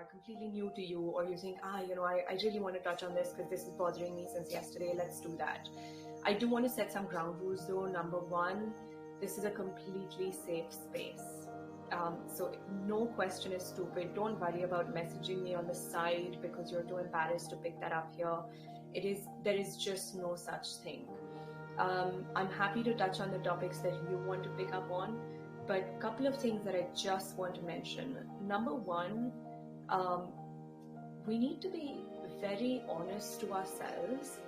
are completely new to you, or you think, I really want to touch on this because this is bothering me since yesterday, let's do that. I do want to set some ground rules though. Number one, this is a completely safe space. So no question is stupid. Don't worry about messaging me on the side because you're too embarrassed to pick that up here. There is just no such thing. I'm happy to touch on the topics that you want to pick up on, but a couple of things that I just want to mention. Number one, we need to be very honest to ourselves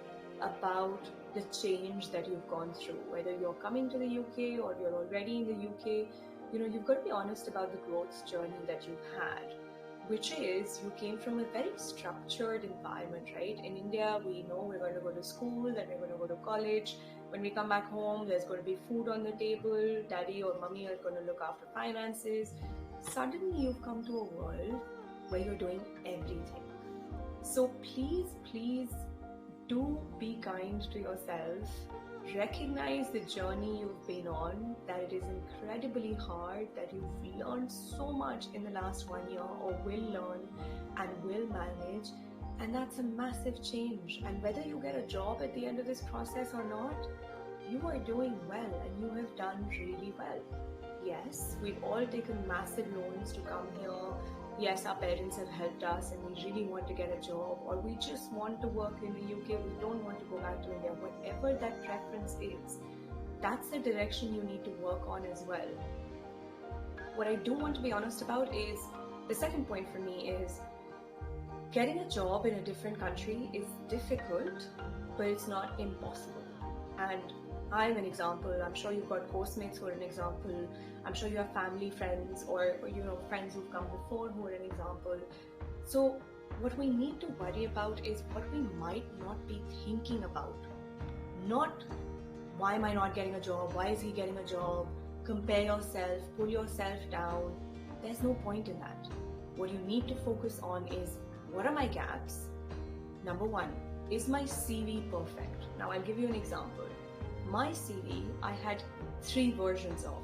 about the change that you've gone through. Whether you're coming to the UK or you're already in the UK, you've got to be honest about the growth journey that you've had, which is you came from a very structured environment, right? In India, we know we're going to go to school, then we're going to go to college. When we come back home, there's going to be food on the table. Daddy or mommy are going to look after finances. Suddenly, you've come to a world where you're doing everything. So please do be kind to yourself. Recognize the journey you've been on, that it is incredibly hard, that you've learned so much in the last 1 year, or will learn and will manage, and that's a massive change. And whether you get a job at the end of this process or not, you are doing well and you have done really well. Yes, we've all taken massive loans to come here. Yes, our parents have helped us and we really want to get a job, or we just want to work in the UK, we don't want to go back to India. Whatever that preference is, that's the direction you need to work on as well. What I do want to be honest about is, the second point for me is, getting a job in a different country is difficult, but it's not impossible. And I'm an example. I'm sure you've got postmates who are an example. I'm sure you have family, friends, or friends who've come before who are an example. So what we need to worry about is what we might not be thinking about. Not why am I not getting a job? Why is he getting a job? Compare yourself, pull yourself down. There's no point in that. What you need to focus on is, what are my gaps? Number one, is my CV perfect? Now I'll give you an example. My CV, I had 3 versions of.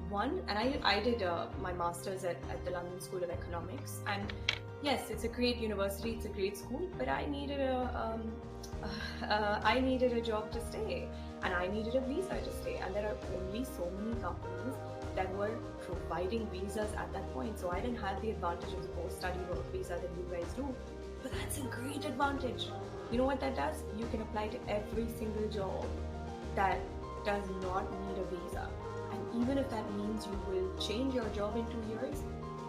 One, and I did my master's at the London School of Economics, and yes, it's a great university, it's a great school, but I needed a job to stay, and I needed a visa to stay, and there are only so many companies that were providing visas at that point, so I didn't have the advantage of the post-study work visa that you guys do. But that's a great advantage. You know what that does? You can apply to every single job that does not need a visa. And even if that means you will change your job in 2 years,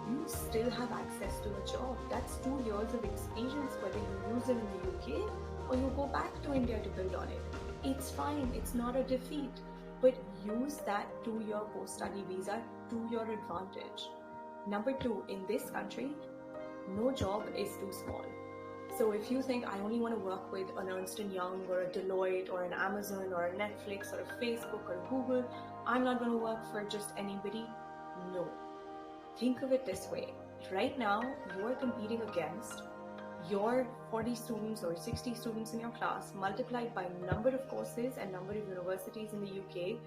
you still have access to a job. That's 2 years of experience, whether you use it in the UK or you go back to India to build on it. It's fine, it's not a defeat, but use that 2-year post-study visa to your advantage. Number 2, in this country, no job is too small. So if you think, I only want to work with an Ernst & Young or a Deloitte or an Amazon or a Netflix or a Facebook or a Google, I'm not going to work for just anybody. No. Think of it this way. Right now, you are competing against your 40 students or 60 students in your class multiplied by number of courses and number of universities in the UK,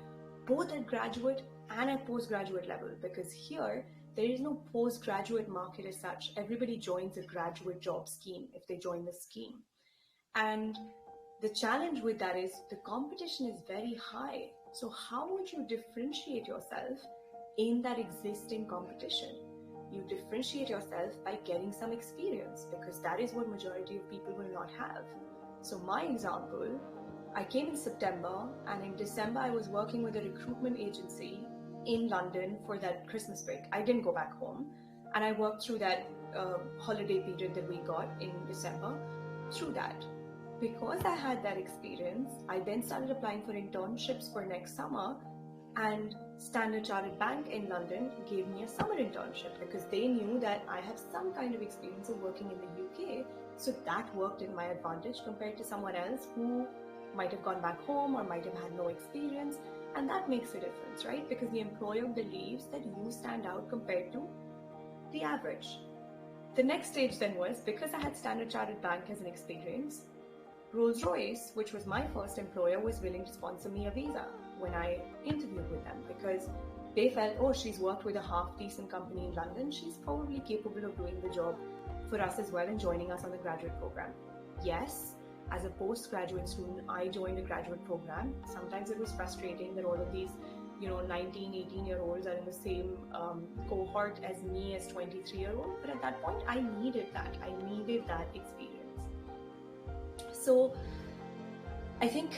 both at graduate and at postgraduate level, because here, there is no postgraduate market as such. Everybody joins a graduate job scheme if they join the scheme. And the challenge with that is the competition is very high. So how would you differentiate yourself in that existing competition? You differentiate yourself by getting some experience, because that is what majority of people will not have. So my example, I came in September, and in December I was working with a recruitment agency in London for that Christmas break. I didn't go back home, and I worked through that holiday period that we got in December through that. Because I had that experience, I then started applying for internships for next summer, and Standard Chartered Bank in London gave me a summer internship because they knew that I have some kind of experience of working in the UK, so that worked in my advantage compared to someone else who might have gone back home or might have had no experience. And that makes a difference, right? Because the employer believes that you stand out compared to the average. The next stage then was, because I had Standard Chartered Bank as an experience, Rolls-Royce, which was my first employer, was willing to sponsor me a visa when I interviewed with them, because They felt, oh, she's worked with a half decent company in London, she's probably capable of doing the job for us as well and joining us on the graduate program. Yes, as a postgraduate student, I joined a graduate program. Sometimes it was frustrating that all of these 19, 18-year-olds are in the same cohort as me as 23-year-old. But at that point, I needed that. I needed that experience. So I think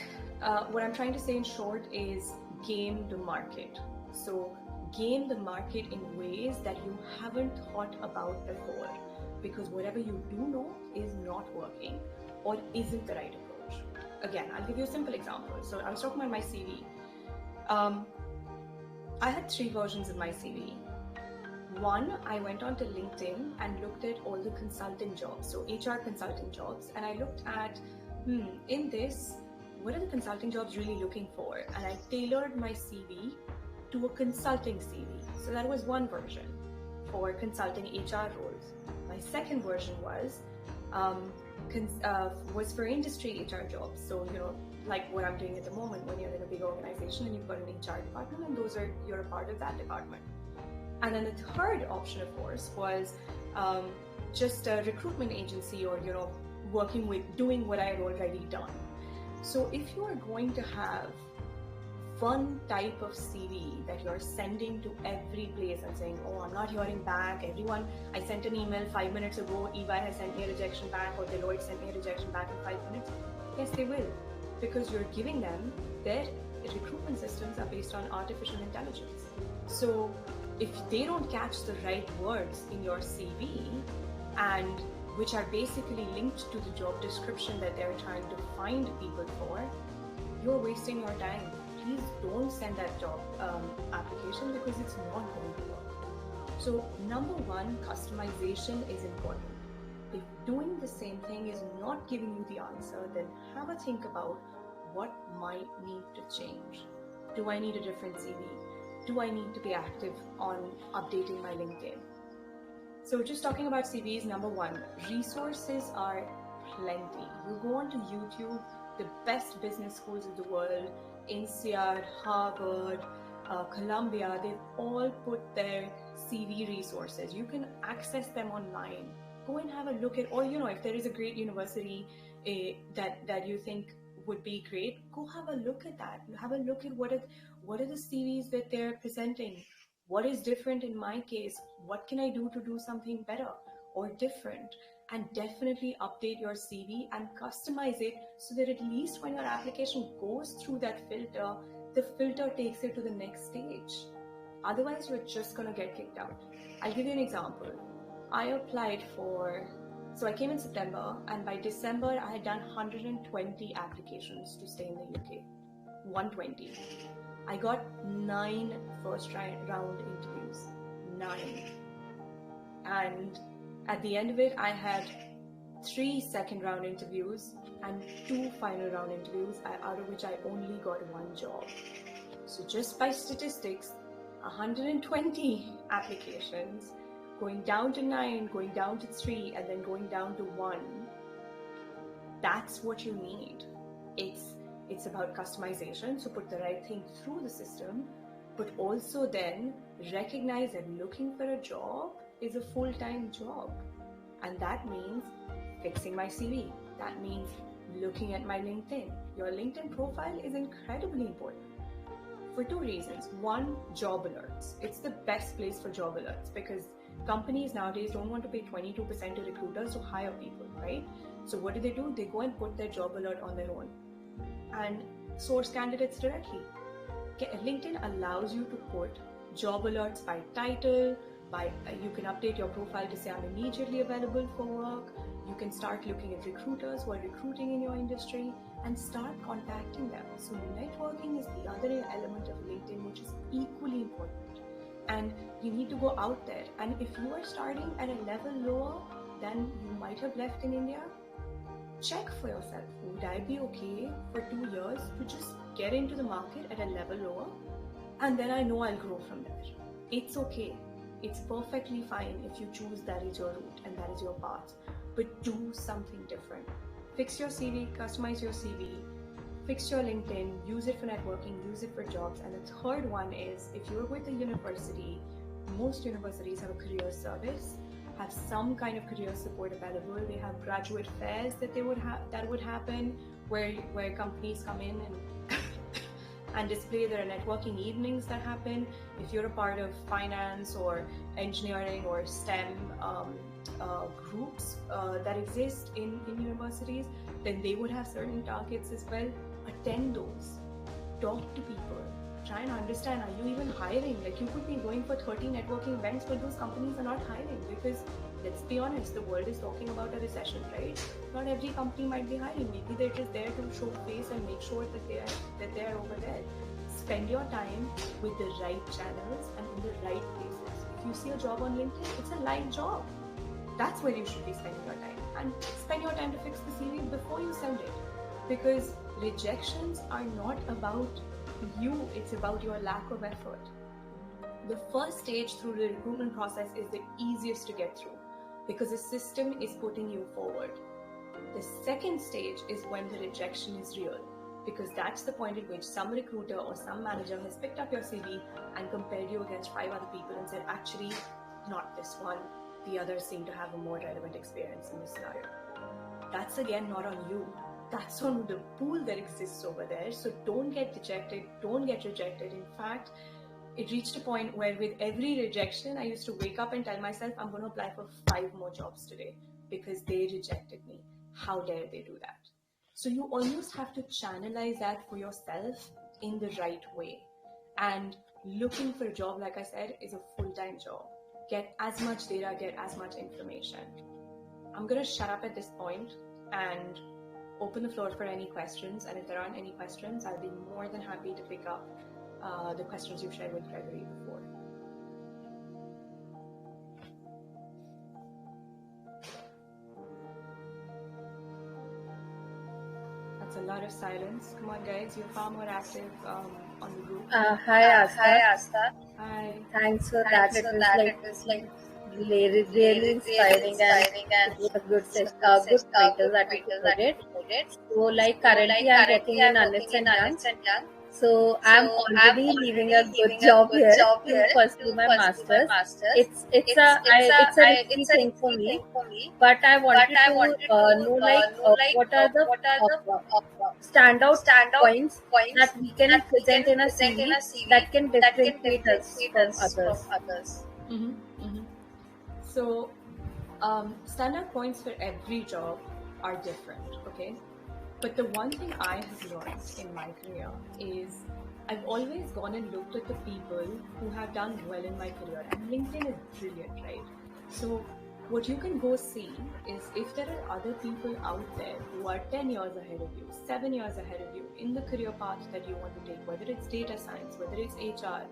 what I'm trying to say in short is game the market. So game the market in ways that you haven't thought about before, because whatever you do know is not working or isn't the right approach. Again, I'll give you a simple example. So I was talking about my CV. I had 3 versions of my CV. One, I went onto LinkedIn and looked at all the consulting jobs, so HR consulting jobs, and I looked at, in this, what are the consulting jobs really looking for? And I tailored my CV to a consulting CV. So that was one version for consulting HR roles. My second version was for industry HR jobs. So, like what I'm doing at the moment, when you're in a big organization and you've got an HR department, and you're a part of that department. And then the third option, of course, was just a recruitment agency, or working with doing what I had already done. So if you are going to have one type of CV that you're sending to every place and saying, oh, I'm not hearing back, everyone, I sent an email 5 minutes ago, EY has sent me a rejection back, or Deloitte sent me a rejection back in 5 minutes. Yes, they will, because you're giving them, their recruitment systems are based on artificial intelligence. So if they don't catch the right words in your CV, and which are basically linked to the job description that they're trying to find people for, you're wasting your time. Please don't send that job application, because it's not going to work. So number one, customization is important. If doing the same thing is not giving you the answer, then have a think about what might need to change. Do I need a different CV? Do I need to be active on updating my LinkedIn? So just talking about CVs, number one, resources are plenty. You go onto YouTube, the best business schools in the world, INSEAD, Harvard, Columbia, they've all put their CV resources. You can access them online. Go and have a look at, or if there is a great university that you think would be great, go have a look at that. Have a look at what are the CVs that they're presenting. What is different in my case? What can I do to do something better or different? And definitely update your CV and customize it so that at least when your application goes through that filter, the filter takes it to the next stage. Otherwise, you're just going to get kicked out. I'll give you an example. I applied so I came in September, and by December, I had done 120 applications to stay in the UK. 120. I got 9 first round interviews. 9. And at the end of it, I had 3 second round interviews and 2 final round interviews, out of which I only got 1 job. So just by statistics, 120 applications, going down to 9, going down to 3, and then going down to 1. That's what you need. It's about customization, so put the right thing through the system, but also then recognize that looking for a job is a full-time job. And that means fixing my CV. That means looking at my LinkedIn. Your LinkedIn profile is incredibly important for 2 reasons. One, job alerts. It's the best place for job alerts, because companies nowadays don't want to pay 22% to recruiters to hire people, right? So what do? They go and put their job alert on their own and source candidates directly. LinkedIn allows you to put job alerts by title, you can update your profile to say I'm immediately available for work. You can start looking at recruiters who are recruiting in your industry and start contacting them. So networking is the other element of LinkedIn, which is equally important. And you need to go out there. And if you are starting at a level lower than you might have left in India, check for yourself. Would I be okay for 2 years to just get into the market at a level lower? And then I know I'll grow from there. It's okay. It's perfectly fine if you choose that is your route and that is your path. But do something different. Fix your CV, customize your CV, fix your LinkedIn, use it for networking, use it for jobs. And the third one is, if you're with a university, most universities have a career service, have some kind of career support available. They have graduate fairs that would happen where companies come in and display. There are networking evenings that happen. If you're a part of finance or engineering or STEM groups that exist in universities, then they would have certain targets as well. Attend those, talk to people, try and understand, are you even hiring? Like, you could be going for 30 networking events, but those companies are not hiring because, let's be honest, the world is talking about a recession, right? Not every company might be hiring. Maybe they're just there to show face and make sure that they're over there. Spend your time with the right channels and in the right places. If you see a job on LinkedIn, it's a live job. That's where you should be spending your time. And spend your time to fix the CV before you send it. Because rejections are not about you, it's about your lack of effort. The first stage through the recruitment process is the easiest to get through because the system is putting you forward. The second stage is when the rejection is real, because that's the point at which some recruiter or some manager has picked up your CV and compared you against 5 other people and said, actually, not this one. The others seem to have a more relevant experience in this scenario. That's again not on you. That's on the pool that exists over there. So don't get dejected, don't get rejected. In fact, it reached a point where with every rejection, I used to wake up and tell myself, I'm going to apply for 5 more jobs today because they rejected me. How dare they do that? So you almost have to channelize that for yourself in the right way. And looking for a job, like I said, is a full-time job. Get as much data, get as much information. I'm going to shut up at this point and open the floor for any questions. And if there aren't any questions, I'll be more than happy to pick up the questions you shared with Gregory before. That's a lot of silence. Come on, guys, you're far more active on the group. Hi, Astha. Hi. Thanks for that. It was like really inspiring and it was a good title that we put it. So like currently I'm working in Ernst and Young. So I'm already leaving a good job here to pursue my masters. It's a risky thing for me, but I wanted to know what are the standout points that we can present in a CV that can differentiate us from others. So standard points for every job are different, okay? But the one thing I have learned in my career is I've always gone and looked at the people who have done well in my career, and LinkedIn is brilliant, right? So what you can go see is if there are other people out there who are 10 years ahead of you, 7 years ahead of you in the career path that you want to take, whether it's data science, whether it's HR,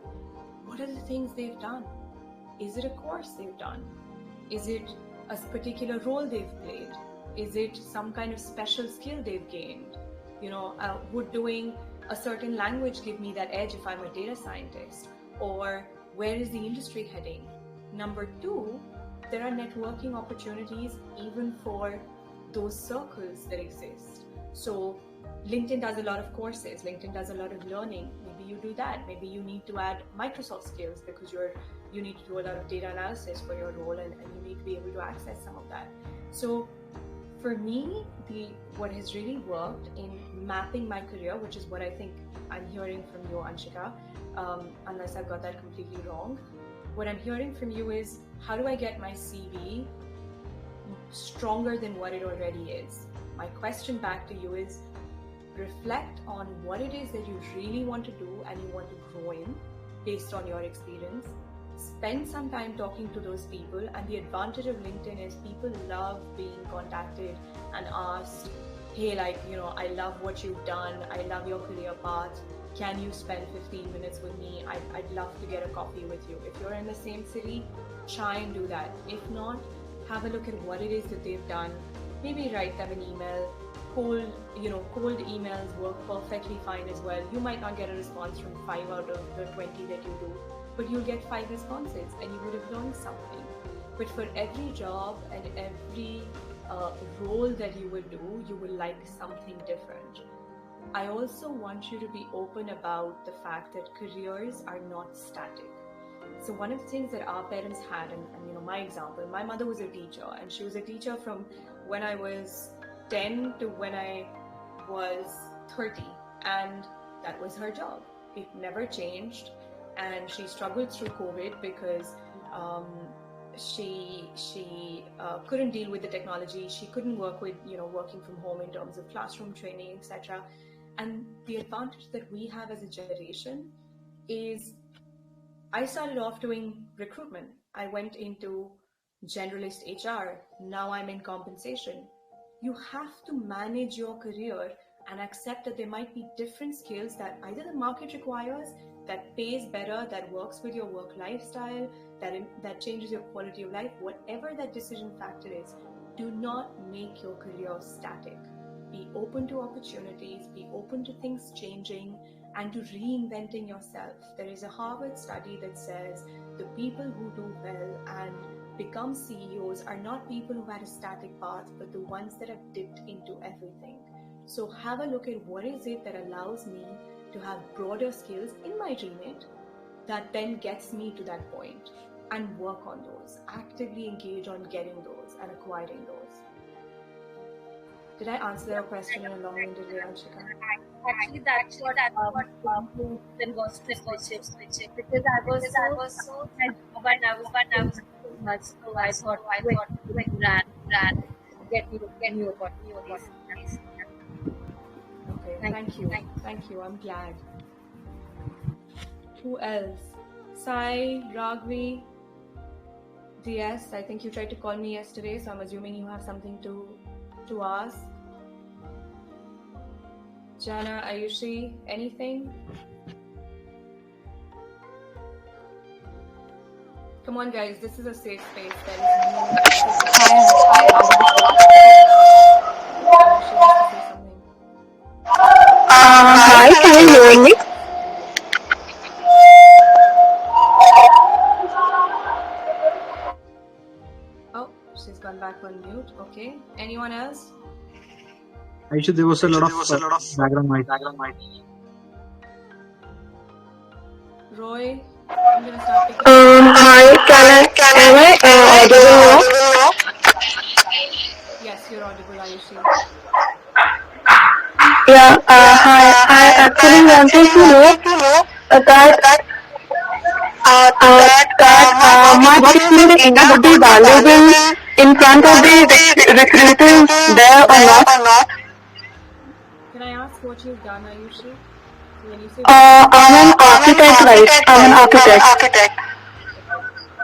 what are the things they've done? Is it a course they've done? Is it a particular role they've played? Is it some kind of special skill they've gained? Would doing a certain language give me that edge if I'm a data scientist? Or where is the industry heading? Number 2, there are networking opportunities even for those circles that exist. So LinkedIn does a lot of courses. LinkedIn does a lot of learning. Maybe you do that. Maybe you need to add Microsoft skills because you need to do a lot of data analysis for your role and you need to be able to access some of that. So for me, what has really worked in mapping my career, which is what I think I'm hearing from you, Anshika, unless I've got that completely wrong, what I'm hearing from you is, how do I get my CV stronger than what it already is? My question back to you is, reflect on what it is that you really want to do and you want to grow in based on your experience. Spend some time talking to those people, and the advantage of LinkedIn is people love being contacted and asked, hey, I love what you've done, I love your career path, can you spend 15 minutes with me? I'd love to get a coffee with you. If you're in the same city, try and do that. If not, have a look at what it is that they've done. Maybe write them an email. Cold emails work perfectly fine as well. You might not get a response from 5 out of the 20 that you do, but you'll get 5 responses and you would have learned something. But for every job and every role that you will do, you will like something different. I also want you to be open about the fact that careers are not static. So one of the things that our parents had, and my example, my mother was a teacher, and she was a teacher from when I was 10 to when I was 30, and that was her job. It never changed, and she struggled through COVID because she couldn't deal with the technology. She couldn't work with working from home in terms of classroom training, etc. And the advantage that we have as a generation is I started off doing recruitment. I went into generalist HR. Now I'm in compensation. You have to manage your career and accept that there might be different skills that either the market requires, that pays better, that works with your work lifestyle, that changes your quality of life, whatever that decision factor is. Do not make your career static. Be open to opportunities, be open to things changing, and to reinventing yourself. There is a Harvard study that says the people who do well and become CEOs are not people who had a static path, but the ones that have dipped into everything. So have a look at what is it that allows me to have broader skills in my remit that then gets me to that point, and work on those. Actively engage on getting those and acquiring those. Did I answer your question in a long-winded way, Anshika? Actually, that's what then was to switch it because I was so my job and I was doing so much, so I thought quick ran get new opportunities. Okay, thank you. I'm glad. Who else? Sai, Ragvi, DS. I think you tried to call me yesterday, so I'm assuming you have something to ask. Jana, Ayushi, anything? Come on, guys. This is a safe space. There is no. Hi, can you hear me? Oh, she's gone back on mute. Okay. Anyone else? Actually, there was a lot of background noise. Roy, I'm gonna start picking. Hi, am I audible now? Yes, you're audible, Ayushi. Yeah, hi. I actually wanted to know that my work experience would be valuable in front of the recruiters there or not. Can I ask what you've done, Ayushi? So when you say I'm an architect, right? I'm an architect.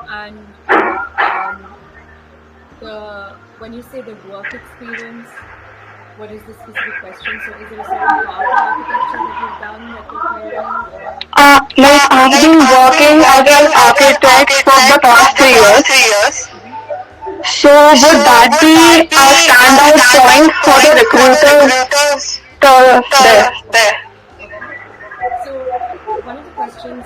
And when you say the work experience, what is the specific question? So is there a certain part of architecture that you've done that you're querying, or? I've been working as an architect for the past 3 years. So would that be a standout point for the recruiters there? Okay. So one of the questions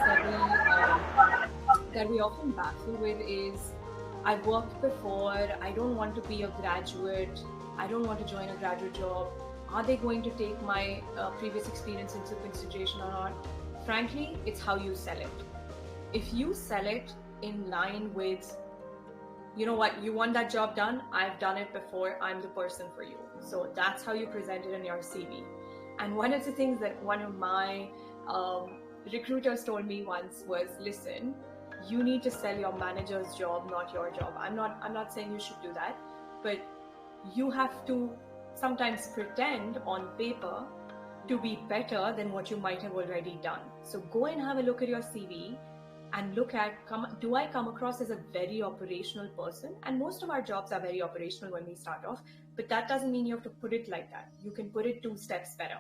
that we often battle with is, I've worked before, I don't want to be a graduate, I don't want to join a graduate job. Are they going to take my previous experience into consideration or not? Frankly, it's how you sell it. If you sell it in line with, you know what, you want that job done, I've done it before, I'm the person for you. So that's how you present it in your CV. And one of the things that one of my recruiters told me once was, listen, you need to sell your manager's job, not your job. I'm not saying you should do that, but you have to sometimes pretend on paper to be better than what you might have already done. So go and have a look at your CV and look at, do I come across as a very operational person? And most of our jobs are very operational when we start off, but that doesn't mean you have to put it like that. You can put it 2 steps better.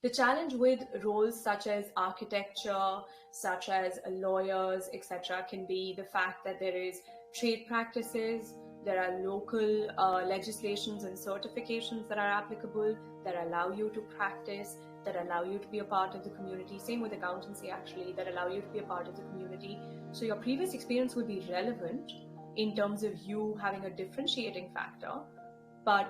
The challenge with roles such as architecture, such as lawyers, etc., can be the fact that there is trade practices, there are local legislations and certifications that are applicable that allow you to practice, that allow you to be a part of the community. Same with accountancy, actually, that allow you to be a part of the community. So your previous experience would be relevant in terms of you having a differentiating factor, but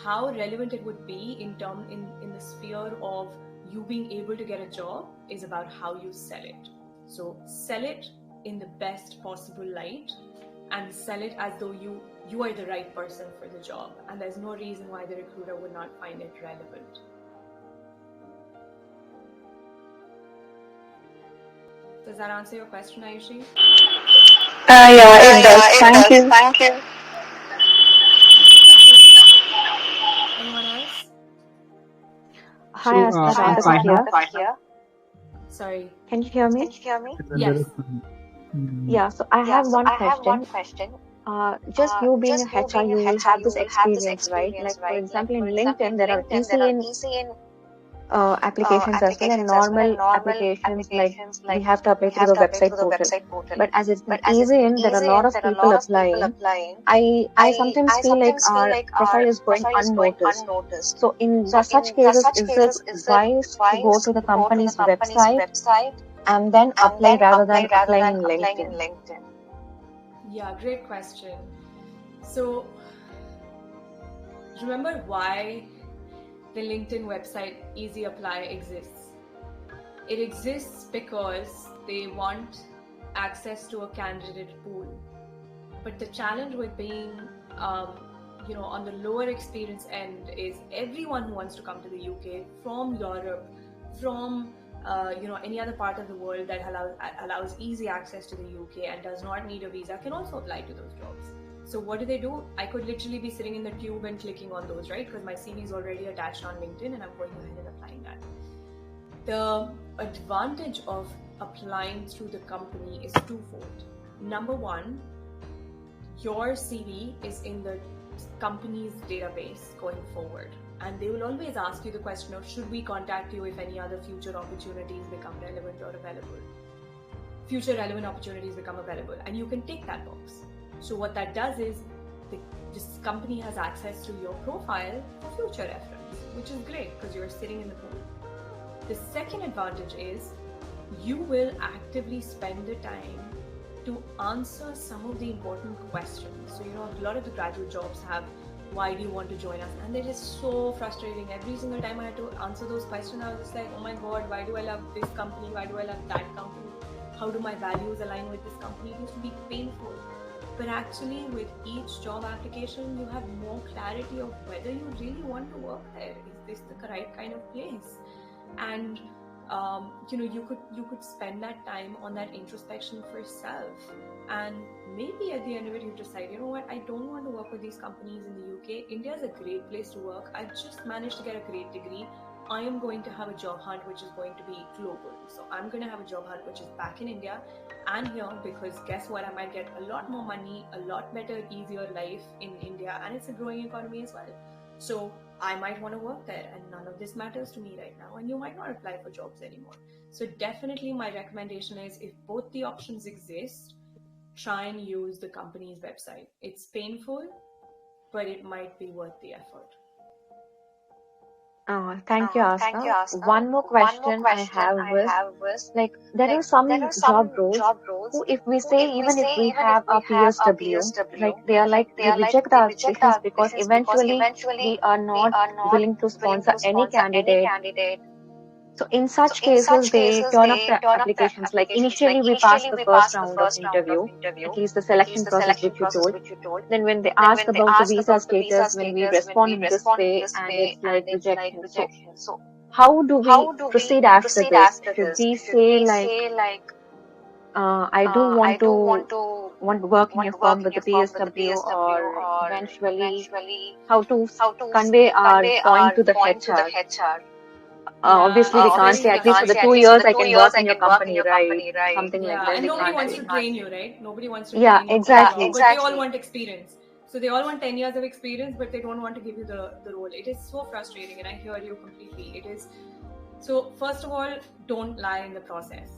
how relevant it would be in the sphere of you being able to get a job is about how you sell it. So sell it in the best possible light and sell it as though you are the right person for the job, and there's no reason why the recruiter would not find it relevant. Does that answer your question, Ayushi? Yeah, it does. Thank you. Anyone else? Hi, So, Astha, I Radhika have. here. Sorry. Can you hear me? Yes. Yeah, so I have one question. Just you being a HR, you will have this experience, right? Like, for example, in LinkedIn, there are easy in applications as well, and normal applications like we have to apply through the website portal. But as it's an easy in, there are a lot of people applying. I sometimes feel like our profile is going unnoticed. So in such cases, is it wise to go to the company's website and then apply rather than applying in LinkedIn? Yeah, great question. So remember why the LinkedIn website Easy Apply exists. It exists because they want access to a candidate pool. But the challenge with being on the lower experience end is everyone who wants to come to the UK from Europe, from any other part of the world that allows easy access to the UK and does not need a visa can also apply to those jobs. So what do? I could literally be sitting in the tube and clicking on those, right? Because my CV is already attached on LinkedIn and I'm going ahead and applying that. The advantage of applying through the company is twofold. Number one, your CV is in the company's database going forward, and they will always ask you the question of should we contact you if any other future opportunities become relevant or available. Future relevant opportunities become available, and you can tick that box. So what that does is this company has access to your profile for future reference, which is great because you're sitting in the pool. The second advantage is you will actively spend the time to answer some of the important questions. So, a lot of the graduate jobs have, why do you want to join us? And they're just so frustrating. Every single time I had to answer those questions, I was just like, oh my God, why do I love this company? Why do I love that company? How do my values align with this company? It used to be painful. But actually, with each job application, you have more clarity of whether you really want to work there. Is this the right kind of place? And you could spend that time on that introspection for self, and maybe at the end of it you decide, I don't want to work with these companies in the UK. India is a great place to work. I've just managed to get a great degree. I am going to have a job hunt which is going to be global. So I'm going to have a job hunt which is back in India and here, because guess what, I might get a lot more money, a lot better, easier life in India, and it's a growing economy as well. So I might want to work there, and none of this matters to me right now, and you might not apply for jobs anymore. So definitely my recommendation is, if both the options exist, try and use the company's website. It's painful, but it might be worth the effort. Thank you, Astha. One more question I have was, like, there are some job roles who, if we say, even if we have a PSW, like, they are like, we reject the applications because eventually we are not willing to sponsor any candidate. So in such cases, they turn up the applications. Like, initially we pass the first round of interview, at least the selection process which you told. Then when they ask about the visa status, when we respond in this way, and it's like rejection. So how do we proceed after this? Should we say, like, I do want to work in your firm with the PSW, or eventually how to convey our point to the HR? Obviously, we can't say at least for the 2 years I can work in your company, right? Something like that. And we nobody can't wants say. to train you, right? Nobody wants to Yeah, train you exactly. for a job, but they all want experience. So they all want 10 years of experience, but they don't want to give you the role. It is so frustrating, and I hear you completely. It is. So first of all, don't lie in the process.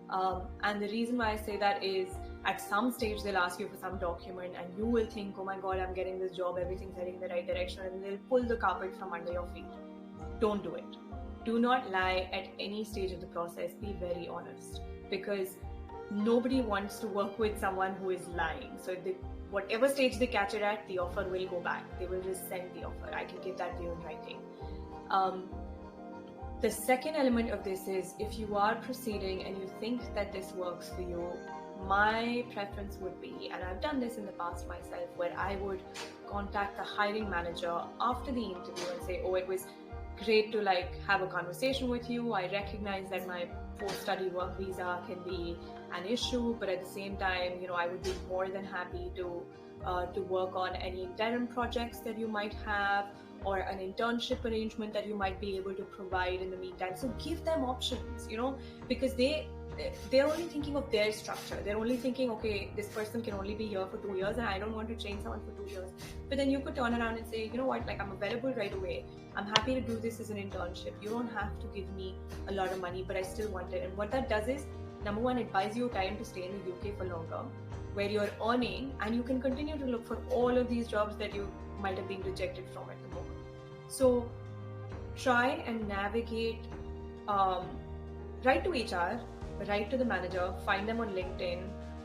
And the reason why I say that is, at some stage they'll ask you for some document, and you will think, oh my God, I'm getting this job, everything's heading in the right direction, and they'll pull the carpet from under your feet. Don't do it. Do not lie at any stage of the process. Be very honest, because nobody wants to work with someone who is lying. So whatever stage they catch it at, the offer will go back. They will just send the offer. I can give that to you in writing. The second element of this is, if you are proceeding and you think that this works for you, my preference would be, and I've done this in the past myself, where I would contact the hiring manager after the interview and say, oh, it was great to have a conversation with you. I recognize that my post-study work visa can be an issue, but at the same time, I would be more than happy to work on any interim projects that you might have, or an internship arrangement that you might be able to provide in the meantime. So give them options, because they're only thinking of their structure. They're only thinking, okay, this person can only be here for 2 years and I don't want to train someone for 2 years. But then you could turn around and say, you know what, I'm available right away. I'm happy to do this as an internship. You don't have to give me a lot of money, but I still want it. And what that does is, number one, it buys you time to stay in the UK for longer, where you're earning, and you can continue to look for all of these jobs that you might have been rejected from at the moment. So try and navigate, write to HR, write to the manager, find them on LinkedIn,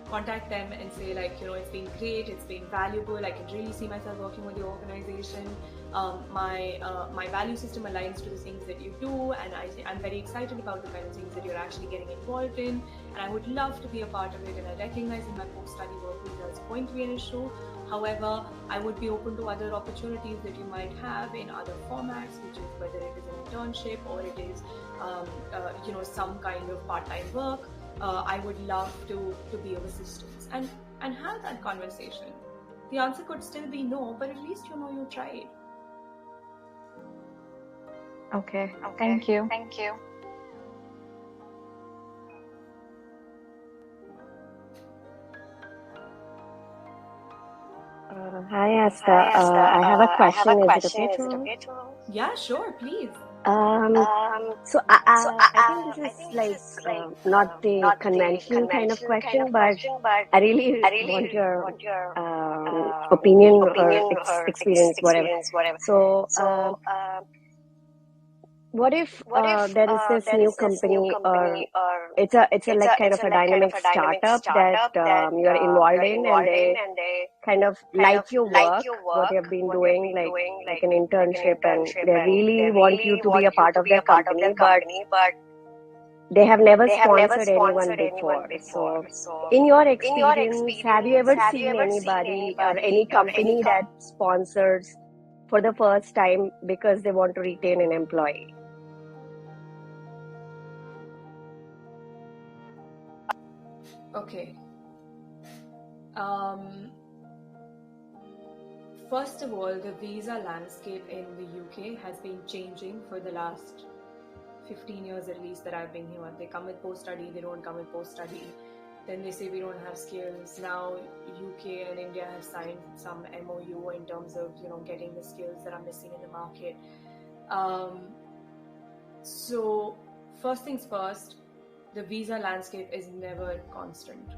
contact them and say it's been great, it's been valuable, I can really see myself working with the organization. My value system aligns to the things that you do, and I'm very excited about the kind of things that you're actually getting involved in, and I would love to be a part of it, and I recognize that my post-study work visa is going to be an issue. However, I would be open to other opportunities that you might have in other formats, which is whether it is an internship or it is some kind of part-time work. I would love to be of assistance, and have that conversation. The answer could still be no, but at least you tried. Okay. Thank you. Hi, Astha. I have a question. Is it okay to? Yeah, sure, please. So I think this is not the conventional kind of question, but I really want your opinion or experience, whatever. So what if there is this new company, or it's a kind of a dynamic startup that you are involved in, and they kind of like your work, what you have been doing, like an internship, and they really want you to be a part of their company, but they have never sponsored anyone before. So in your experience, have you ever seen anybody or any company that sponsors for the first time because they want to retain an employee? Okay. First of all, the visa landscape in the UK has been changing for the last 15 years at least that I've been here. They come with post-study, they don't come with post-study. Then they say we don't have skills. Now UK and India have signed some MOU in terms of getting the skills that are missing in the market. So first things first, the visa landscape is never constant.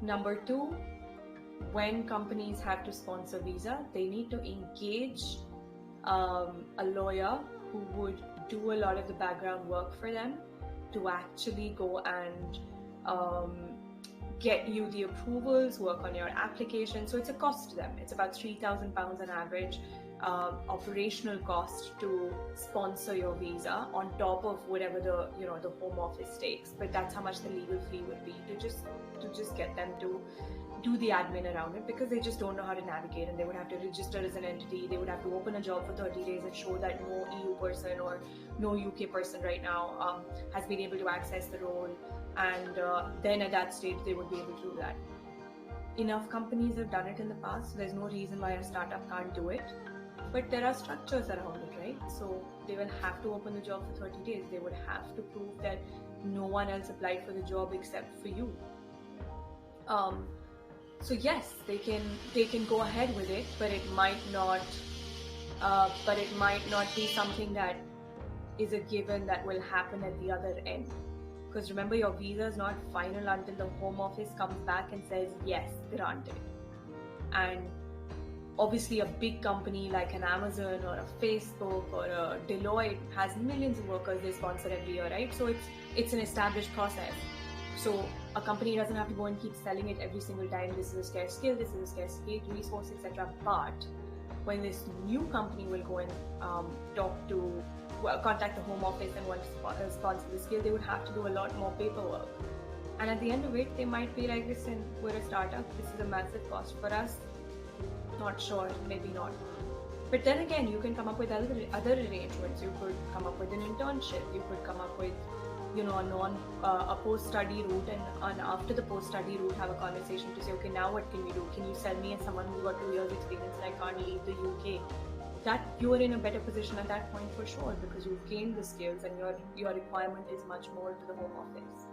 Number two, when companies have to sponsor visa, they need to engage a lawyer who would do a lot of the background work for them to actually go and get you the approvals, work on your application. So it's a cost to them. It's about £3,000 on average operational cost to sponsor your visa, on top of whatever the Home Office takes. But that's how much the legal fee would be to just get them to do the admin around it, because they just don't know how to navigate, and they would have to register as an entity. They would have to open a job for 30 days and show that no EU person or no UK person right now has been able to access the role, and then at that stage they would be able to do that. Enough companies have done it in the past, so there's no reason why a startup can't do it. But there are structures around it, right? So they will have to open the job for 30 days. They would have to prove that no one else applied for the job except for you. So yes, they can go ahead with it, but it might not be something that is a given that will happen at the other end. Because remember, your visa is not final until the Home Office comes back and says yes, granted. And obviously a big company like an Amazon or a Facebook or a Deloitte has millions of workers they sponsor every year, right? So it's an established process. So a company doesn't have to go and keep selling it every single time. This is a scarce skill, this is a scarce resource, etc. But when this new company will go and contact the home office and want to sponsor the skill, they would have to do a lot more paperwork. And at the end of it, they might be like, listen, we're a startup, this is a massive cost for us. Not sure, maybe not. But then again, you can come up with other arrangements. You could come up with an internship. You could come up with, a post-study route, and after the post-study route, have a conversation to say, okay, now what can we do? Can you sell me as someone who's got 2 years experience and I can't leave the UK? That you are in a better position at that point for sure, because you've gained the skills and your requirement is much more to the home office.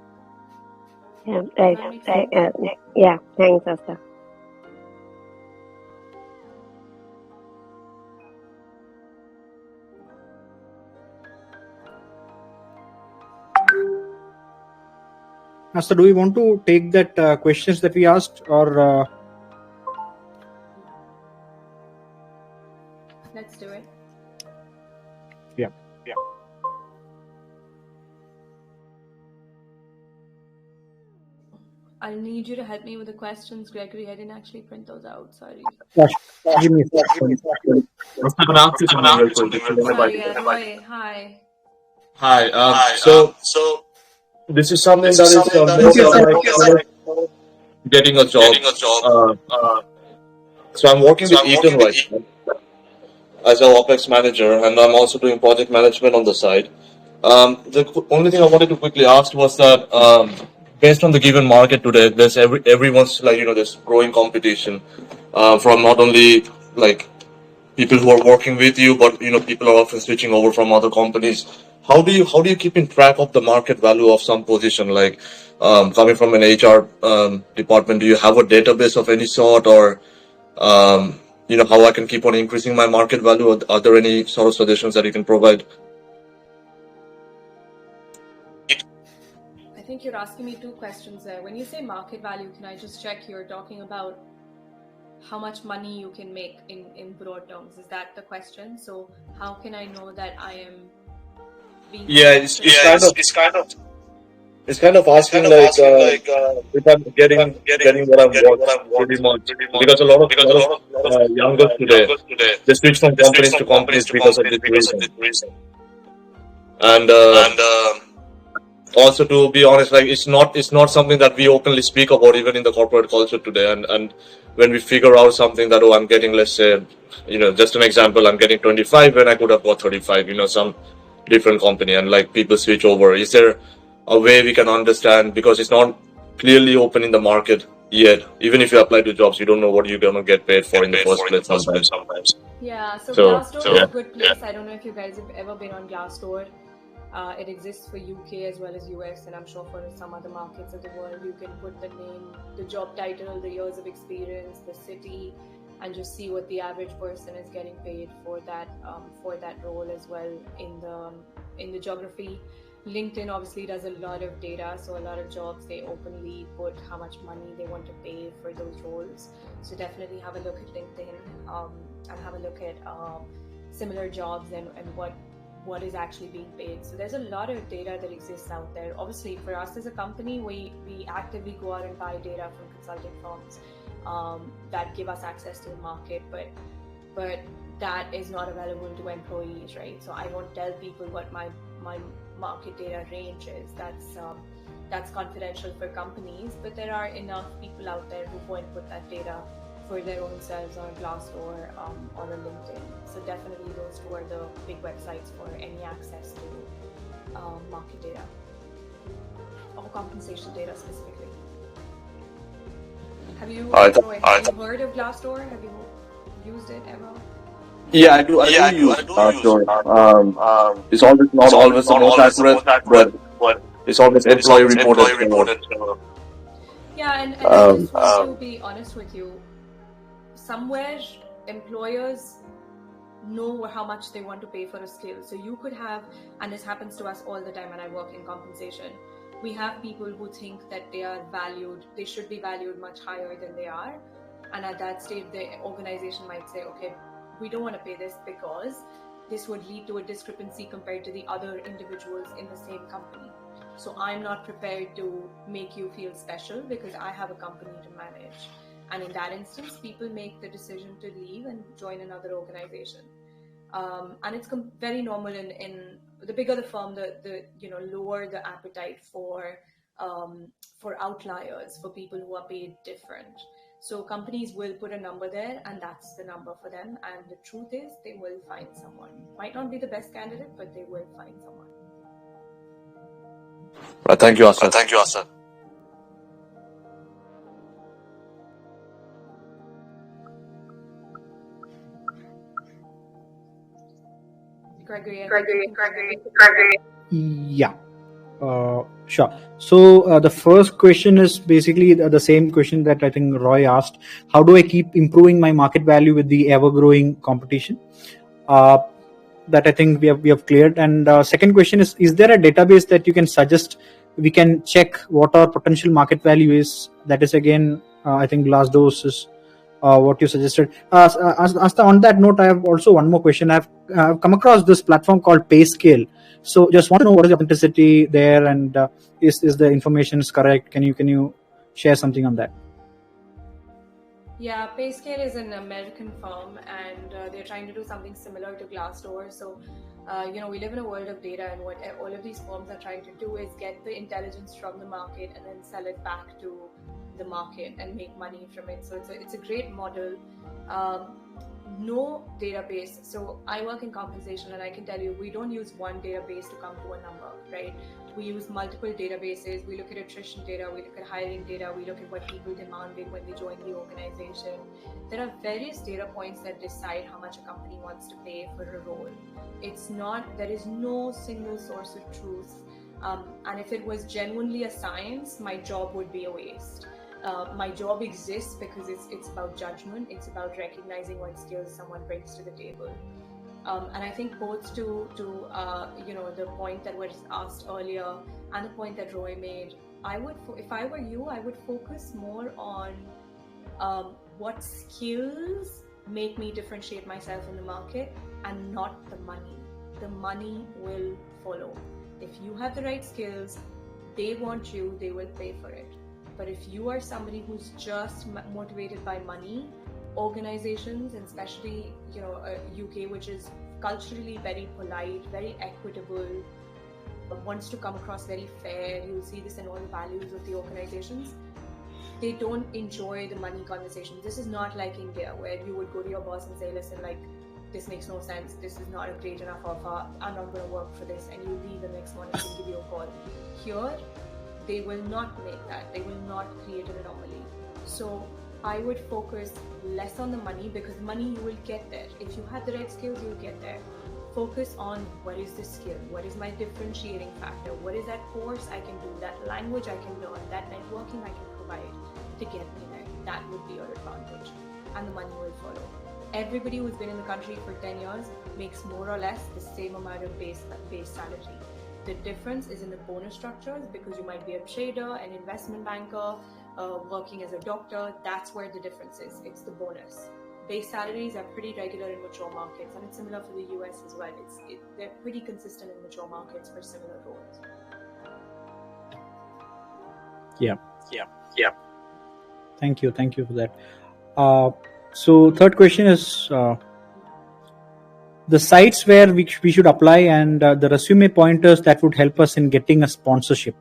Yeah, right. Yeah, thanks, Astha. Astha, do we want to take that questions that we asked, or let's do it. Yeah. I'll need you to help me with the questions, Gregory. I didn't actually print those out. Sorry. Give me a second. I'm going to ask you something real quick. Sorry, Roy. Hi. Hi. So this is something that is more like getting a job. So I'm working with Eaton right now as an OPEX manager, and I'm also doing project management on the side. The only thing I wanted to quickly ask was that based on the given market today, there's everyone's there's growing competition from not only like people who are working with you, but people are often switching over from other companies. How do you keep in track of the market value of some position? Like coming from an HR department, do you have a database of any sort, or how I can keep on increasing my market value? Are there any sort of suggestions that you can provide? I think you're asking me two questions there. When you say market value, can I just check you're talking about how much money you can make in broad terms? Is that the question? So how can I know that I am being... It's kind of asking if I'm getting what I want pretty much, because a lot of youngers today, they switch from companies to companies because of this reason. And also, to be honest, like it's not something that we openly speak about even in the corporate culture today. And when we figure out something that, I'm getting, let's say, just an example, I'm getting 25 when I could have got 35, some different company, and like people switch over. Is there a way we can understand, because it's not clearly open in the market yet? Even if you apply to jobs, you don't know what you're gonna get paid for in the first place sometimes. Yeah, so Glassdoor is a good place. I don't know if you guys have ever been on Glassdoor. It exists for UK as well as US, and I'm sure for some other markets of the world. You can put the name, the job title, the years of experience, the city, and just see what the average person is getting paid for that role as well in the geography. LinkedIn obviously does a lot of data, so a lot of jobs they openly put how much money they want to pay for those roles. So definitely have a look at LinkedIn and have a look at similar jobs and what is actually being paid. So there's a lot of data that exists out there. Obviously, for us as a company, we actively go out and buy data from consulting firms that give us access to the market, but that is not available to employees, right? So I won't tell people what my market data range is. That's confidential for companies, but there are enough people out there who go and put that data for their own selves on Glassdoor or on LinkedIn. So definitely those two are the big websites for any access to market data or compensation data specifically. Have you heard of Glassdoor? Have you used it ever? Yeah, I do use Glassdoor. It's always not always the most accurate, but it's always employee reported. Yeah, and I just want to be honest with you. Somewhere employers know how much they want to pay for a skill. So you could have, and this happens to us all the time when I work in compensation, we have people who think that they should be valued much higher than they are. And at that stage, the organization might say, okay, we don't want to pay this because this would lead to a discrepancy compared to the other individuals in the same company. So I'm not prepared to make you feel special because I have a company to manage. And in that instance, people make the decision to leave and join another organization. And it's very normal in the bigger the firm, the lower the appetite for outliers, for people who are paid different. So companies will put a number there, and that's the number for them. And the truth is, they will find someone. Might not be the best candidate, but they will find someone. Right, thank you, Astha. Gregory. Yeah. Sure. So the first question is basically the same question that I think Roy asked. How do I keep improving my market value with the ever-growing competition? That I think we have cleared. And second question is there a database that you can suggest we can check what our potential market value is? That is again, I think Glassdoor is what you suggested. Astha, on that note, I have also one more question. I've come across this platform called PayScale. So just want to know what is the authenticity there, and is the information is correct? Can you share something on that? Yeah, PayScale is an American firm, and they're trying to do something similar to Glassdoor. So, we live in a world of data, and what all of these firms are trying to do is get the intelligence from the market and then sell it back to the market and make money from it. So it's a great model. No database. So I work in compensation, and I can tell you we don't use one database to come to a number, right? We use multiple databases. We look at attrition data, we look at hiring data, we look at what people demanded when they join the organization. There are various data points that decide how much a company wants to pay for a role. There is no single source of truth. And if it was genuinely a science, my job would be a waste. My job exists because it's about judgment. It's about recognizing what skills someone brings to the table. And I think both to the point that was asked earlier and the point that Roy made, if I were you, I would focus more on what skills make me differentiate myself in the market and not the money. The money will follow. If you have the right skills, they want you, they will pay for it. But if you are somebody who's just motivated by money, organizations, and especially UK, which is culturally very polite, very equitable, wants to come across very fair, you'll see this in all the values of the organizations, they don't enjoy the money conversation. This is not like India, where you would go to your boss and say, listen, this makes no sense, this is not a great enough offer, I'm not going to work for this, and you leave the next morning and give you a call. Here, they will not make that. They will not create an anomaly. So I would focus less on the money, because money you will get there. If you have the right skills, you'll get there. Focus on what is the skill, what is my differentiating factor, what is that course I can do, that language I can learn, that networking I can provide to get me there. That would be your advantage, and the money will follow. Everybody who's been in the country for 10 years makes more or less the same amount of base salary. The difference is in the bonus structures, because you might be a trader, an investment banker, working as a doctor. That's where the difference is. It's the bonus. Base salaries are pretty regular in mature markets, and it's similar for the US as well. They're pretty consistent in mature markets for similar roles. Yeah. Thank you for that. So third question is the sites where we should apply, and the resume pointers that would help us in getting a sponsorship.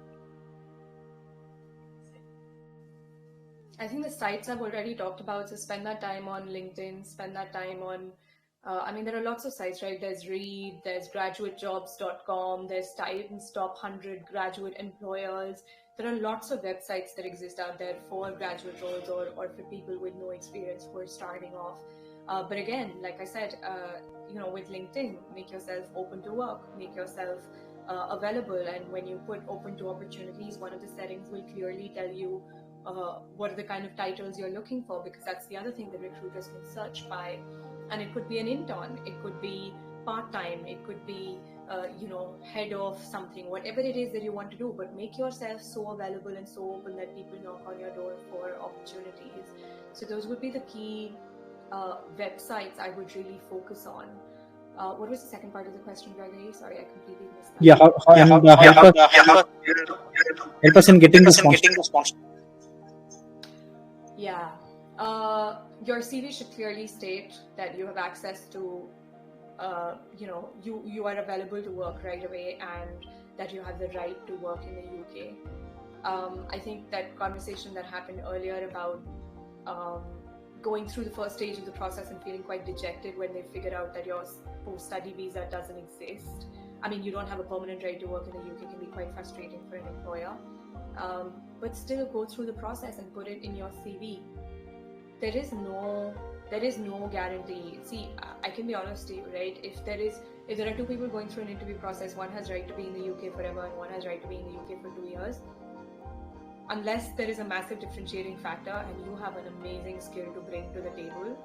I think the sites I've already talked about, so spend that time on LinkedIn, spend that time on, there are lots of sites, right? There's Reed, there's graduatejobs.com, there's Titan's Top 100 Graduate Employers. There are lots of websites that exist out there for graduate roles or for people with no experience who are starting off. But again, like I said, with LinkedIn, make yourself open to work, make yourself available. And when you put open to opportunities, one of the settings will clearly tell you what are the kind of titles you're looking for, because that's the other thing that recruiters can search by. And it could be an intern, it could be part-time, it could be head of something, whatever it is that you want to do, but make yourself so available and so open that people knock on your door for opportunities. So those would be the key websites I would really focus on. What was the second part of the question, Gregory? Sorry, I completely missed that. Yeah, help us in getting the sponsor. Yeah. Your CV should clearly state that you have access to, you are available to work right away and that you have the right to work in the UK. I think that conversation that happened earlier about going through the first stage of the process and feeling quite dejected when they figure out that your post-study visa doesn't exist. I mean, you don't have a permanent right to work in the UK can be quite frustrating for an employer. But still go through the process and put it in your CV. There is no guarantee. See, I can be honest to you, right? If there are two people going through an interview process, one has right to be in the UK forever and one has right to be in the UK for 2 years. Unless there is a massive differentiating factor and you have an amazing skill to bring to the table,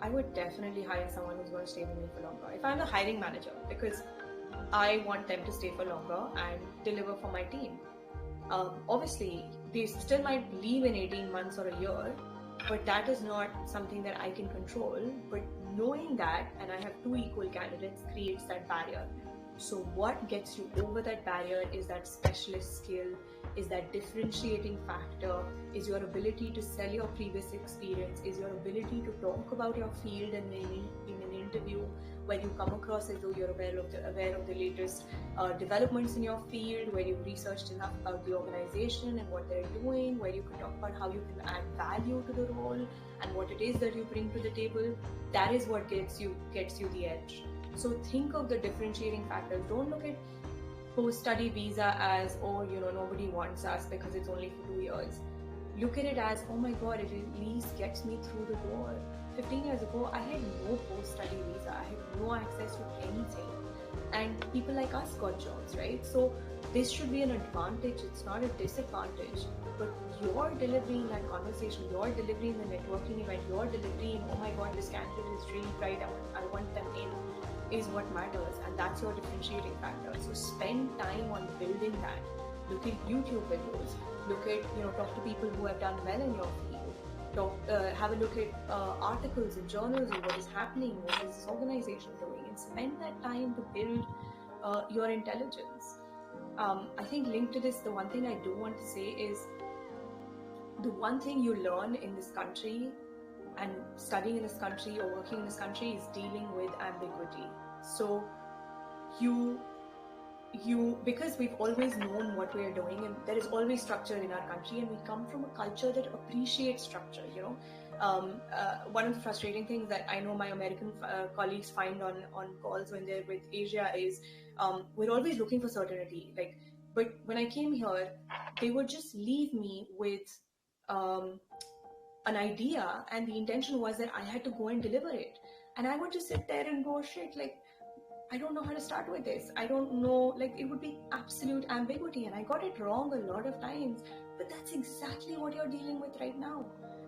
I would definitely hire someone who's going to stay with me for longer. If I'm the hiring manager, because I want them to stay for longer and deliver for my team. Obviously, they still might leave in 18 months or a year, but that is not something that I can control. But knowing that, and I have two equal candidates, creates that barrier. So what gets you over that barrier is that specialist skill, is that differentiating factor, is your ability to sell your previous experience, is your ability to talk about your field in an interview where you come across as though you're aware of the latest developments in your field, where you've researched enough about the organization and what they're doing, where you can talk about how you can add value to the role and what it is that you bring to the table. That is what gets you the edge. So think of the differentiating factors. Don't look at post-study visa as, nobody wants us because it's only for 2 years. Look at it as, oh my God, it at least gets me through the door. 15 years ago, I had no post-study visa. I had no access to anything. And people like us got jobs, right? So this should be an advantage. It's not a disadvantage. But your delivery in that conversation, your delivery in the networking event, your delivery in, oh my God, this candidate is really bright, I want them in, is what matters. And that's your differentiating factor. So spend time on building that. Look at YouTube videos. Look at, talk to people who have done well in your field. Have a look at articles and journals and what is happening, what is this organization doing, and spend that time to build your intelligence. I think linked to this, the one thing I do want to say is the one thing you learn in this country and studying in this country or working in this country is dealing with ambiguity. So because we've always known what we are doing and there is always structure in our country and we come from a culture that appreciates structure, one of the frustrating things that I know my American colleagues find on calls when they're with Asia is we're always looking for certainty. But when I came here, they would just leave me with an idea and the intention was that I had to go and deliver it. And I would just sit there and go, shit, I don't know how to start with this. I don't know, it would be absolute ambiguity. And I got it wrong a lot of times, but that's exactly what you're dealing with right now.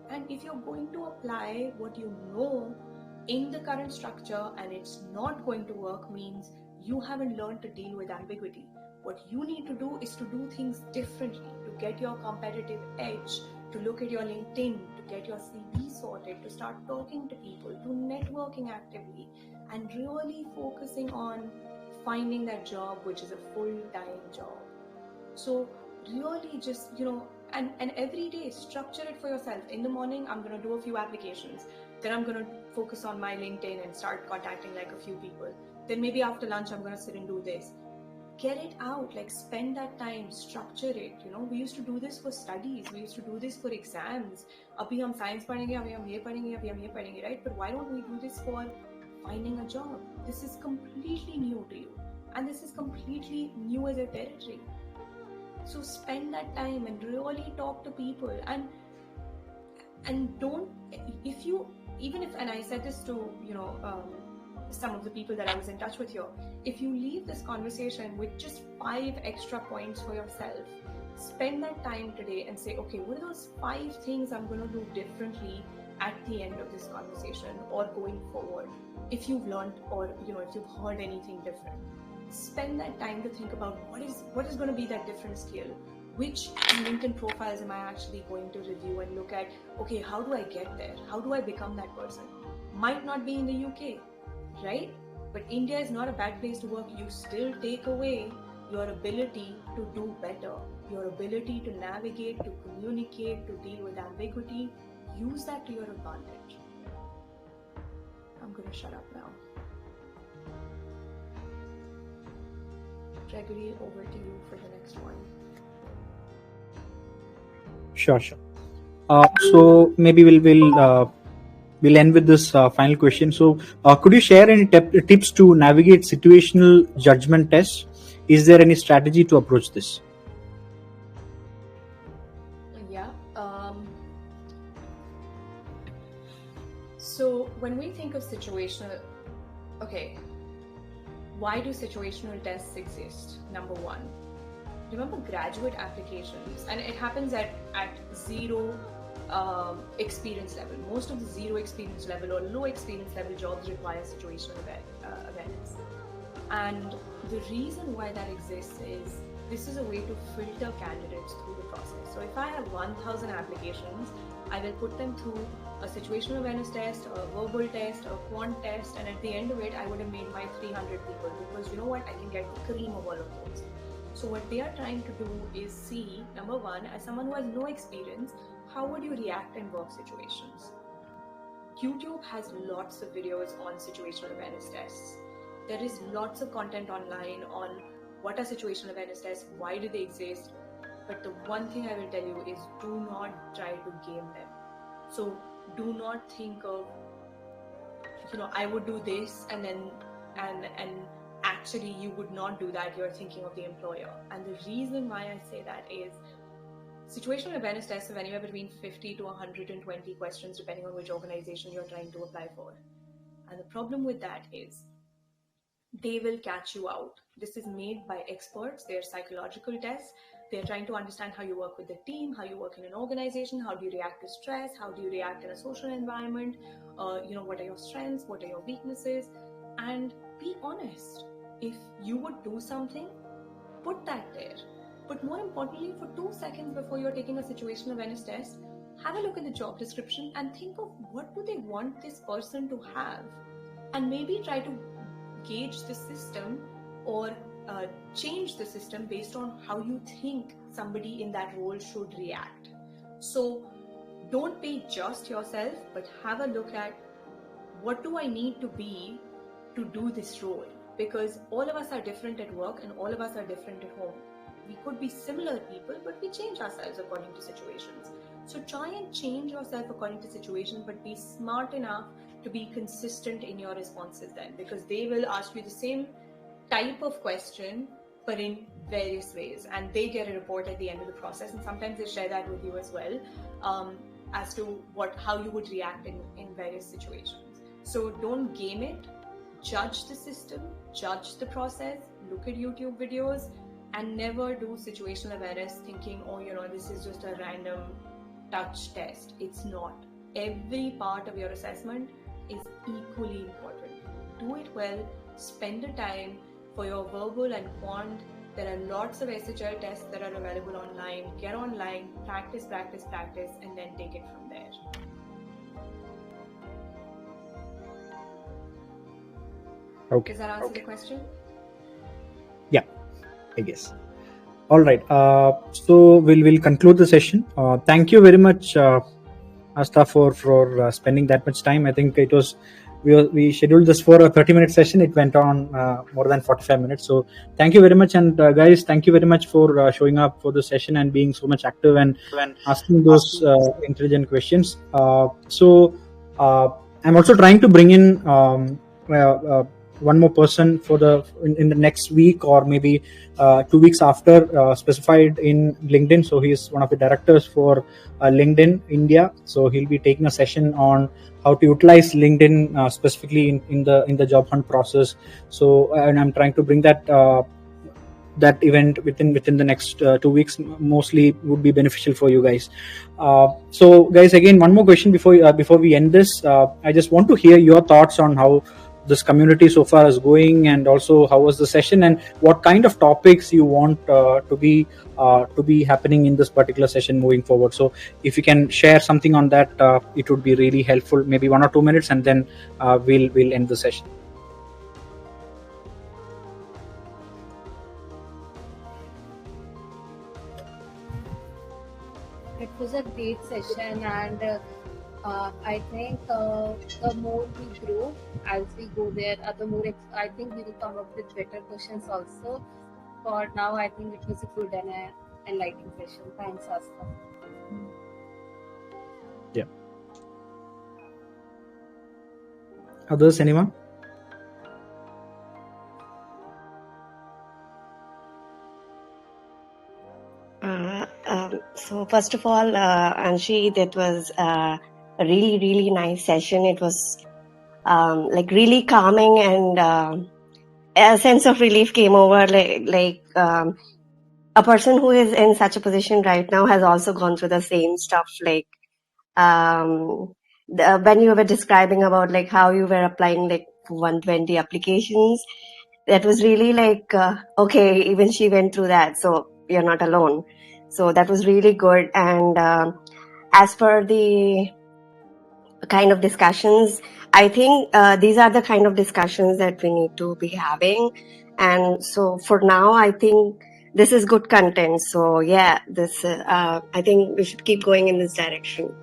And if you're going to apply what you know in the current structure and it's not going to work, means you haven't learned to deal with ambiguity. What you need to do is to do things differently, to get your competitive edge, to look at your LinkedIn, to get your CV sorted, to start talking to people, to networking actively, and really focusing on finding that job which is a full-time job. So really just, and every day structure it for yourself. In the morning, I'm going to do a few applications. Then I'm going to focus on my LinkedIn and start contacting a few people. Then maybe after lunch, I'm going to sit and do this. Get it out, spend that time, structure it. We used to do this for studies, we used to do this for exams. Abhi hum science padhenge, abhi hum ye padhenge, right? But why don't we do this for finding a job? This is completely new to you, and this is completely new as a territory. So spend that time and really talk to people, and don't, and I said this to, some of the people that I was in touch with here, if you leave this conversation with just 5 extra points for yourself, spend that time today and say, okay, what are those 5 things I'm going to do differently at the end of this conversation or going forward? If you've learned or, if you've heard anything different, spend that time to think about what is going to be that different skill. Which LinkedIn profiles am I actually going to review and look at, okay, how do I get there? How do I become that person? Might not be in the UK, right? But India is not a bad place to work. You still take away your ability to do better, your ability to navigate, to communicate, to deal with ambiguity. Use that to your advantage. I'm going to shut up now. Gregory, over to you for the next one. Sure. So maybe we'll end with this final question. So could you share any tips to navigate situational judgment tests? Is there any strategy to approach this? Yeah. So when we think of situational, okay, why do situational tests exist? Number one, remember graduate applications, and it happens at zero experience level. Most of the zero experience level or low experience level jobs require situational awareness. And the reason why that exists is this is a way to filter candidates through the process. So if I have 1,000 applications, I will put them through a situational awareness test, a verbal test, a quant test, and at the end of it, I would have made my 300 people, because you know what, I can get the cream of all of those. So what they are trying to do is see, number one, as someone who has no experience, how would you react in work situations? YouTube has lots of videos on situational awareness tests. There is lots of content online on what are situational awareness tests, why do they exist, but the one thing I will tell you is do not try to game them. So do not think of, I would do this and actually you would not do that. You're thinking of the employer. And the reason why I say that is situational awareness tests have anywhere between 50 to 120 questions depending on which organization you're trying to apply for. And the problem with that is they will catch you out. This is made by experts. They're psychological tests. They're trying to understand how you work with the team, how you work in an organization, how do you react to stress, how do you react in a social environment, what are your strengths, what are your weaknesses, and be honest. If you would do something, put that there. But more importantly, for 2 seconds before you're taking a situational awareness test, have a look at the job description and think of what do they want this person to have, and maybe try to gauge the system or change the system based on how you think somebody in that role should react. So don't be just yourself, but have a look at what do I need to be to do this role, because all of us are different at work and all of us are different at home. We could be similar people, but we change ourselves according to situations. So try and change yourself according to situations, but be smart enough to be consistent in your responses then, because they will ask you the same type of question, but in various ways, and they get a report at the end of the process, and sometimes they share that with you as well, as to how you would react in various situations. So don't game it, judge the system, judge the process, look at YouTube videos, and never do situational awareness thinking, this is just a random touch test. It's not. Every part of your assessment is equally important. Do it well, spend the time for your verbal and quant. There are lots of SHL tests that are available online. Get online, practice, and then take it from there. Okay. Does that answer the question? Yeah, I guess. All right. So we'll conclude the session. Thank you very much, Astha, for spending that much time. I think it was we scheduled this for a 30-minute session. It went on more than 45 minutes. So thank you very much, and guys, thank you very much for showing up for the session and being so much active and asking those intelligent questions. So I'm also trying to bring in one more person for in the next week or maybe 2 weeks after, specified in LinkedIn. So he is one of the directors for LinkedIn India. So he'll be taking a session on how to utilize LinkedIn specifically in the job hunt process. So and I'm trying to bring that event within the next 2 weeks. Mostly would be beneficial for you guys. So guys, again, one more question before we end this. I just want to hear your thoughts on how this community so far is going, and also how was the session, and what kind of topics you want to be happening in this particular session moving forward. So if you can share something on that, it would be really helpful. Maybe 1 or 2 minutes, and then we'll end the session. great session, and I think the more we grow as we go there, the more I think we will come up with better questions also. For now, I think it was a good and enlightening session. Thanks, Astha. Yeah. Others, anyone? So first of all, Anshi, that was a really, really nice session. It was like really calming, and a sense of relief came over. A person who is in such a position right now has also gone through the same stuff. Like when you were describing about like how you were applying like 120 applications, that was really like okay, even she went through that, so you're not alone. So that was really good. And as per the kind of discussions, I think these are the kind of discussions that we need to be having. And so for now, I think this is good content. So yeah, this I think we should keep going in this direction.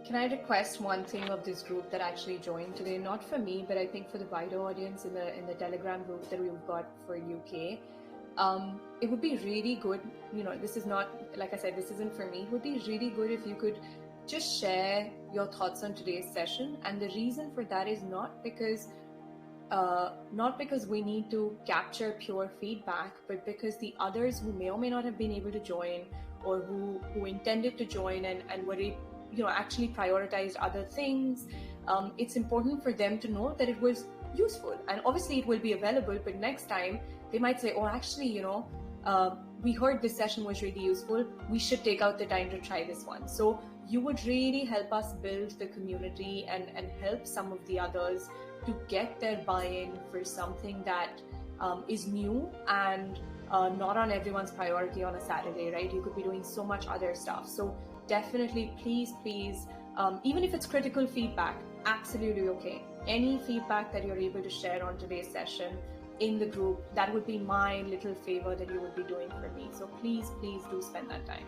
Can I request one thing of this group that actually joined today? Not for me, but I think for the wider audience in the Telegram group that we've got for UK. It would be really good, this is not, like I said, this isn't for me. It would be really good if you could just share your thoughts on today's session. And the reason for that is not because we need to capture pure feedback, but because the others who may or may not have been able to join, or who intended to join and were actually prioritized other things, it's important for them to know that it was useful. And obviously it will be available, but next time they might say, oh, actually, we heard this session was really useful, we should take out the time to try this one. So you would really help us build the community and help some of the others to get their buy-in for something that is new and not on everyone's priority on a Saturday, right? You could be doing so much other stuff. So definitely, please, even if it's critical feedback, absolutely okay. Any feedback that you're able to share on today's session in the group, that would be my little favor that you would be doing for me. So please do spend that time.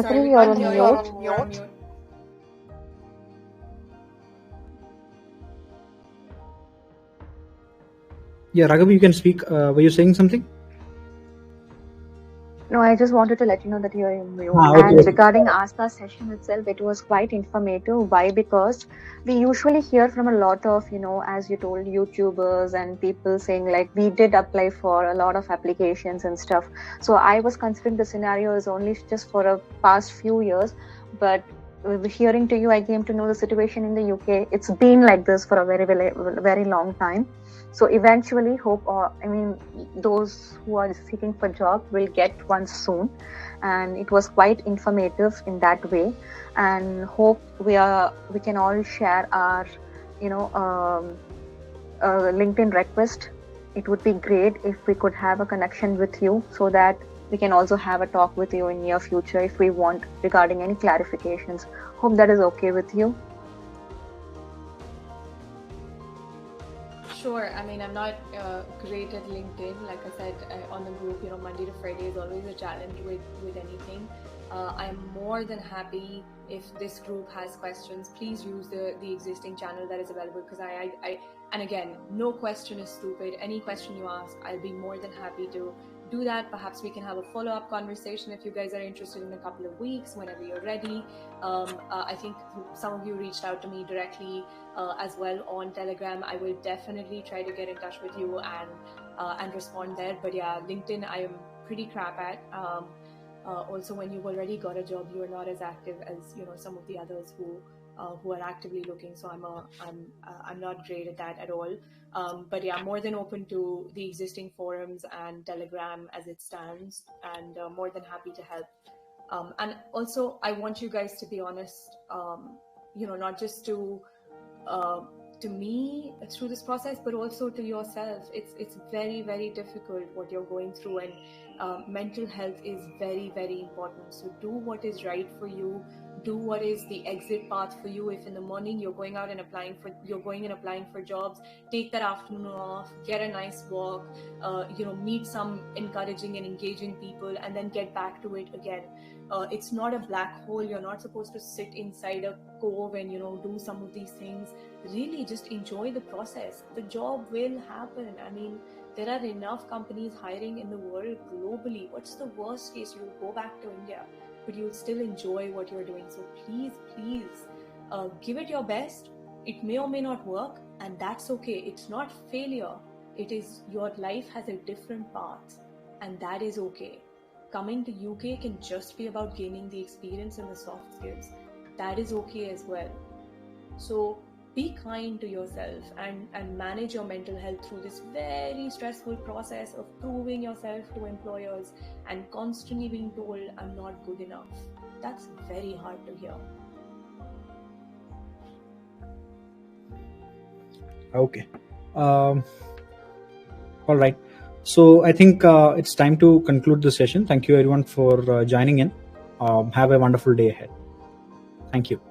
Sorry, you're on mute. Yeah, Raghav, you can speak. Were you saying something? No, I just wanted to let you know that you're in mute. Okay. And regarding Astha's session itself, it was quite informative. Why? Because we usually hear from a lot of, as you told, YouTubers and people saying like, we did apply for a lot of applications and stuff. So I was considering the scenario is only just for a past few years. But hearing to you, I came to know the situation in the UK. It's been like this for a very, very, very long time. So eventually, those who are seeking for job will get one soon, and it was quite informative in that way. And hope we can all share our, LinkedIn request. It would be great if we could have a connection with you, so that we can also have a talk with you in near future if we want regarding any clarifications. Hope that is okay with you. Sure. I mean, I'm not great at LinkedIn. Like I said, on the group, Monday to Friday is always a challenge with anything. I'm more than happy if this group has questions. Please use the existing channel that is available, because and again, no question is stupid. Any question you ask, I'll be more than happy to do that. Perhaps we can have a follow-up conversation if you guys are interested in a couple of weeks, whenever you're ready. I think some of you reached out to me directly as well on Telegram. I will definitely try to get in touch with you and respond there. But yeah, LinkedIn I am pretty crap at. Also, when you've already got a job, you are not as active as some of the others who are actively looking. So I'm not great at that at all. But yeah, more than open to the existing forums and Telegram as it stands, and more than happy to help. And also, I want you guys to be honest, not just to me through this process, but also to yourself. It's very, very difficult what you're going through, and mental health is very, very important. So do what is right for you. do what is the exit path for you. If in the morning you're going and applying for jobs, take that afternoon off, get a nice walk, meet some encouraging and engaging people, and then get back to it again. It's not a black hole. You're not supposed to sit inside a cove and do some of these things. Really just enjoy the process. The job will happen. I mean, there are enough companies hiring in the world globally. What's the worst case? You'll go back to India, but you'll still enjoy what you're doing. So please give it your best. It may or may not work, and that's okay. It's not failure. It is your life has a different path, and that is okay. Coming to UK can just be about gaining the experience and the soft skills. That is okay as well. So be kind to yourself and manage your mental health through this very stressful process of proving yourself to employers and constantly being told, I'm not good enough. That's very hard to hear. Okay. All right. So I think it's time to conclude the session. Thank you everyone for joining in. Have a wonderful day ahead. Thank you.